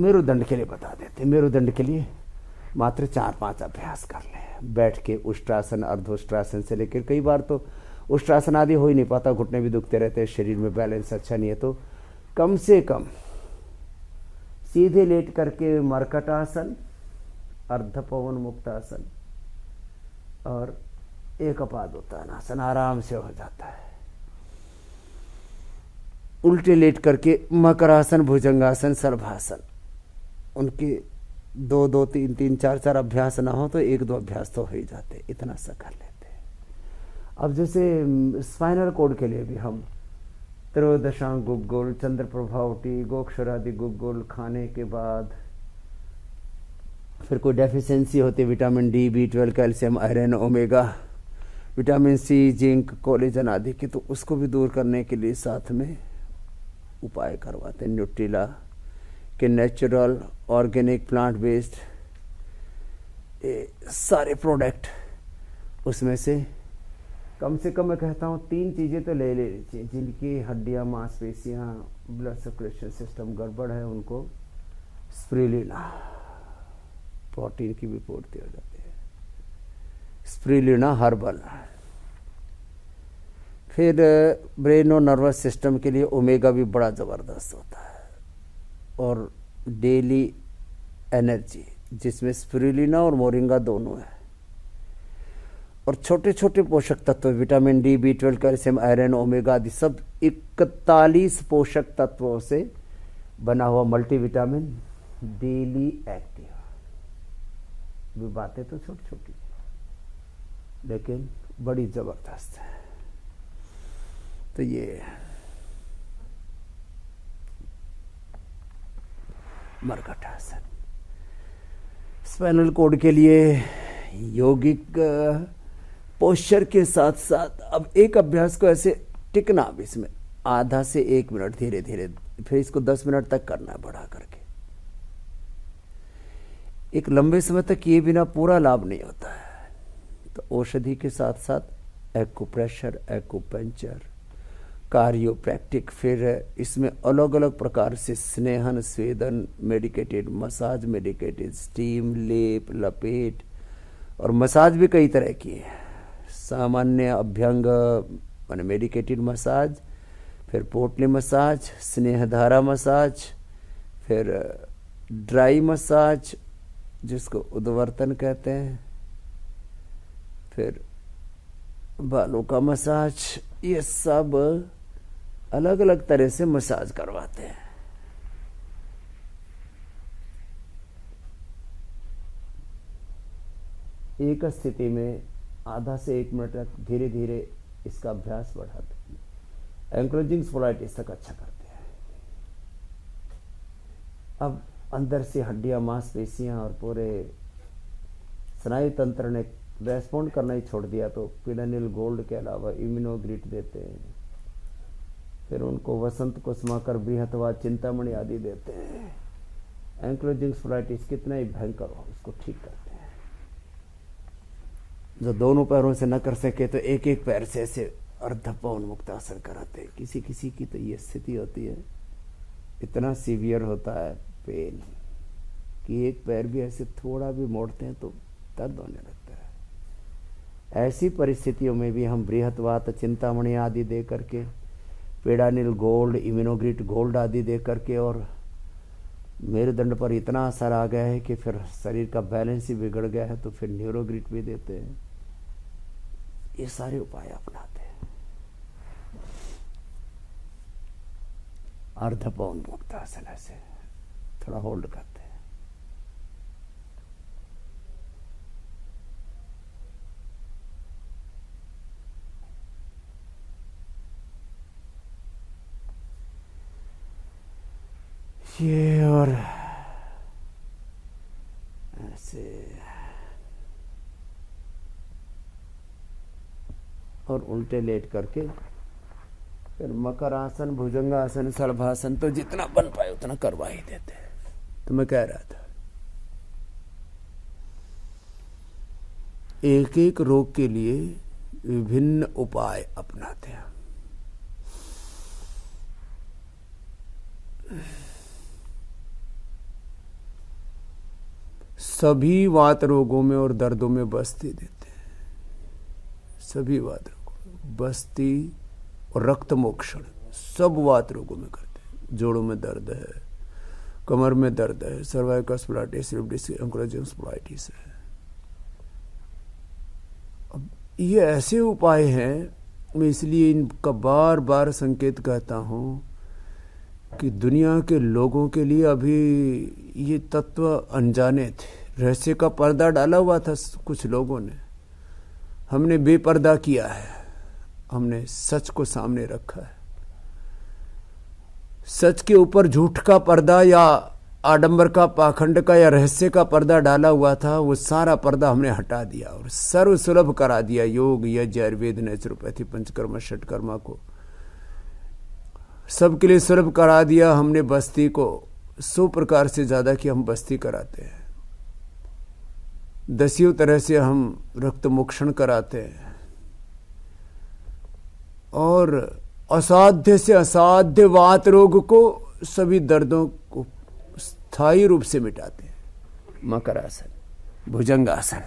मेरुदंड के लिए बता देते। मेरुदंड के लिए मात्र 4-5 अभ्यास कर लें। बैठ के उष्ट्रासन, अर्धोष्ट्रासन से लेकर, कई बार तो उष्ट्रासन आदि हो ही नहीं पाता, घुटने भी दुखते रहते हैं, शरीर में बैलेंस अच्छा नहीं है, तो कम से कम सीधे लेट करके मर्कटासन, अर्ध पवन मुक्तासन और एकपादोत्तानासन आराम से हो जाता है। उल्टे लेट करके मकरासन, भुजंगासन, सर्वासन, उनके 2-2, 3-3, 4-4 अभ्यास ना हो तो 1-2 अभ्यास तो हो ही जाते, इतना सा कर लेते हैं। अब जैसे स्पाइनल कोड के लिए भी हम त्रयोदशांग गुग्गुल, चंद्र प्रभावटी, गोक्षरादि गुग्गुल खाने के बाद, फिर कोई डेफिशिएंसी होती है vitamin D, B12, calcium, iron, omega, vitamin C, zinc, collagen आदि की, तो उसको भी दूर करने के लिए साथ में उपाय करवाते हैं। न्यूट्रिला के नेचुरल, ऑर्गेनिक, प्लांट बेस्ड सारे प्रोडक्ट, उसमें से कम मैं कहता हूँ 3 चीज़ें तो ले लेनी चाहिए। जिनकी हड्डियाँ, मांसपेशियाँ, ब्लड सर्कुलेशन सिस्टम गड़बड़ है, उनको स्प्रुलिना, प्रोटीन की भी पूर्ति हो जाती है, स्प्रुलिना हर्बल। फिर ब्रेन और नर्वस सिस्टम के लिए ओमेगा भी बड़ा ज़बरदस्त होता है, और डेली एनर्जी जिसमें स्पिरुलिना और मोरिंगा दोनों है, और छोटे छोटे पोषक तत्व vitamin D, B12, calcium, iron, omega आदि सब 41 पोषक तत्वों से बना हुआ मल्टीविटामिन डेली एक्टिव। भी बातें तो छोटी छोटी लेकिन बड़ी जबरदस्त है। तो ये मर्कटासन। स्पाइनल कोड के लिए योगिक पोस्चर के साथ साथ अब एक अभ्यास को ऐसे टिकना, अब इसमें आधा से 1 मिनट धीरे धीरे, फिर इसको 10 मिनट तक करना है बढ़ा करके। एक लंबे समय तक किए बिना पूरा लाभ नहीं होता है, तो औषधि के साथ साथ एक्यूप्रेशर, एक्यूपंक्चर, कार्डियोप्रैक्टिक, फिर इसमें अलग अलग प्रकार से स्नेहन, स्वेदन, मेडिकेटेड मसाज, मेडिकेटेड स्टीम, लेप, लपेट, और मसाज भी कई तरह की है। सामान्य अभ्यंग माने मेडिकेटेड मसाज, फिर पोटली मसाज, स्नेहधारा मसाज, फिर ड्राई मसाज जिसको उद्वर्तन कहते हैं, फिर बालों का मसाज, ये सब अलग अलग तरह से मसाज करवाते हैं। एक स्थिति में आधा से 1 मिनट तक धीरे धीरे इसका अभ्यास बढ़ाते हैं। एंक्लोजिंग स्पोलाइटिस तक अच्छा करते हैं। अब अंदर से हड्डियां, मांसपेशियां और पूरे स्नायु तंत्र ने रेस्पॉन्ड करना ही छोड़ दिया, तो पिडानिल गोल्ड के अलावा इम्यूनोग्रिट देते हैं, फिर उनको वसंत कुसुमाकर, बृहत्वा, चिंतामणि आदि देते हैं। एंक्लोजिंग स्पोलाइटिस कितना ही भयंकर हो, उसको ठीक करते हैं। जो दोनों पैरों से न कर सके तो एक एक पैर से ऐसे अर्धपवन मुक्तासन कराते हैं। किसी किसी की तो ये स्थिति होती है, इतना सीवियर होता है पेन कि एक पैर भी ऐसे थोड़ा भी मोड़ते हैं तो दर्द होने लगता है। ऐसी परिस्थितियों में भी हम बृहत्वात, चिंतामणि आदि दे करके, पेडानिल गोल्ड, इम्यूनोग्रिट गोल्ड आदि दे करके, और मेरुदंड पर इतना असर आ गया है कि फिर शरीर का बैलेंस ही बिगड़ गया है, तो फिर न्यूरोग्रिट भी देते हैं। ये सारे उपाय अपनाते हैं। अर्धपवन मुक्तासन ऐसे थोड़ा होल्ड करते हैं। ये और ऐसे, और उल्टे लेट करके फिर मकर आसन, भुजंगासन, सर्वासन, तो जितना बन पाए उतना करवा ही देते हैं। तो मैं कह रहा था एक एक रोग के लिए विभिन्न उपाय अपनाते हैं। सभी वात रोगों में और दर्दों में बस्ती देते हैं। सभी वात रोगों में बस्ती और रक्त मोक्षण सब वात रोगों में करते हैं। जोड़ों में दर्द है, कमर में दर्द है, सर्वाइकल स्प्लाइटिस, एंक्लोजिंग स्प्लाइटिस है। अब ये ऐसे उपाय हैं, मैं इसलिए इनका बार बार संकेत कहता हूं कि दुनिया के लोगों के लिए अभी ये तत्व अनजाने थे। रहस्य का पर्दा डाला हुआ था कुछ लोगों ने, हमने बेपर्दा किया है, हमने सच को सामने रखा है। सच के ऊपर झूठ का पर्दा या आडंबर का, पाखंड का या रहस्य का पर्दा डाला हुआ था, वो सारा पर्दा हमने हटा दिया और सर्व सुलभ करा दिया। योग, यज्ञ, आयुर्वेद, नेचुरोपैथी, पंचकर्मा, षटकर्मा को सबके लिए सुलभ करा दिया हमने। बस्ती को 100 प्रकार से ज्यादा की हम बस्ती कराते हैं। 10 तरह से हम रक्त मोक्षण कराते हैं और असाध्य से असाध्य वात रोग को, सभी दर्दों को स्थायी रूप से मिटाते हैं। मकरासन, भुजंगासन।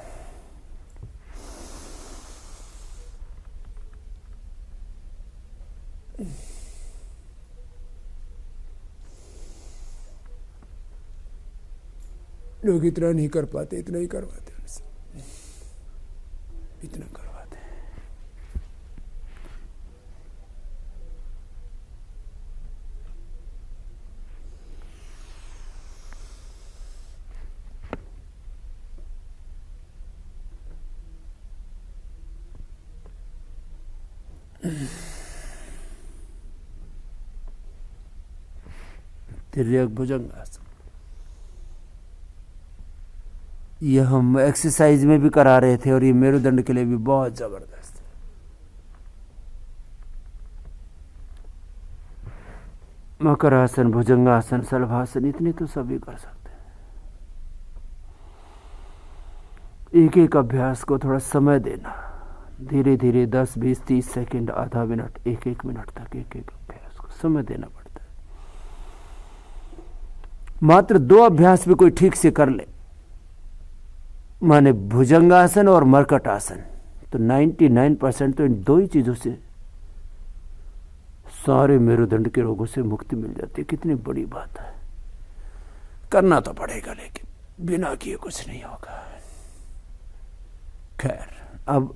लोग इतना नहीं कर पाते, इतना ही करवाते, इतना करवाते हैं। तिर्यक भुजंगासन ये हम एक्सरसाइज में भी करा रहे थे और ये मेरुदंड के लिए भी बहुत जबरदस्त है। मकरासन, भुजंगासन, शलभासन, इतने तो सभी कर सकते हैं। एक एक अभ्यास को थोड़ा समय देना, धीरे धीरे 10, 20, 30 सेकंड, आधा मिनट, एक मिनट तक एक एक अभ्यास को समय देना पड़ता है। मात्र 2 अभ्यास भी कोई ठीक से कर ले, माने भुजंगासन और मर्कटासन, तो 99% तो इन 2 ही चीजों से सारे मेरुदंड के रोगों से मुक्ति मिल जाती है। कितनी बड़ी बात है। करना तो पड़ेगा, लेकिन बिना किए कुछ नहीं होगा। खैर, अब